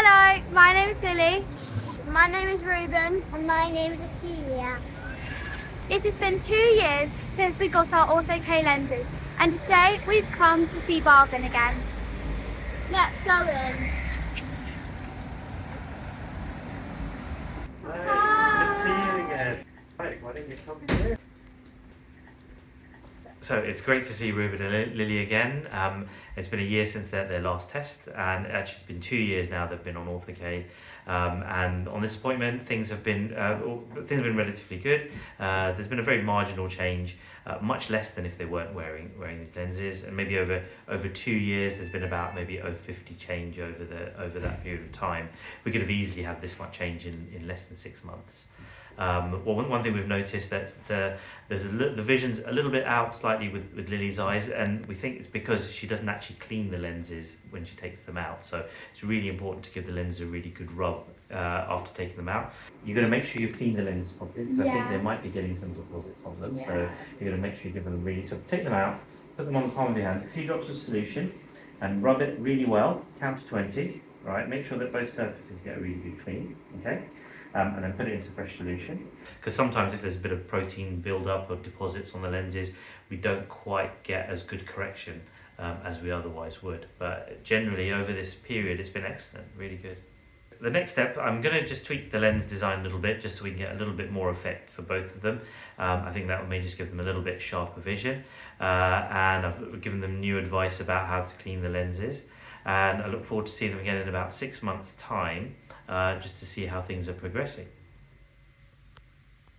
Hello, my name is Lily. My name is Reuben. And my name is Ophelia. It has been 2 years since we got our Ortho-K lenses, and today we've come to see Bhavin again. Let's go in. Hi, good to see you again. Right, why don't you come here? So it's great to see Reuben and Lily again. It's been a year since their last test, and actually it's been 2 years now they've been on Ortho-K. And on this appointment, things have been relatively good. There's been a very marginal change, much less than if they weren't wearing these lenses. And maybe over 2 years, there's been about maybe 0.50 change over that period of time. We could have easily had this much change in less than 6 months. Well, one thing we've noticed that the vision's a little bit out slightly with Lily's eyes, and we think it's because she doesn't actually clean the lenses when she takes them out. So it's really important to give the lenses a really good rub after taking them out. You're going to make sure you clean the lenses properly, because I think they might be getting some deposits on them. So you're going to make sure you give them so take them out, put them on the palm of your hand, a few drops of solution, and rub it really well. Count to 20. Right, make sure that both surfaces get a really good clean. Okay. And then put it into fresh solution, because sometimes if there's a bit of protein build-up or deposits on the lenses, we don't quite get as good correction as we otherwise would. But generally over this period it's been excellent, really good. The next step, I'm going to just tweak the lens design a little bit just so we can get a little bit more effect for both of them. I think that may just give them a little bit sharper vision, and I've given them new advice about how to clean the lenses, and I look forward to seeing them again in about 6 months' time, just to see how things are progressing.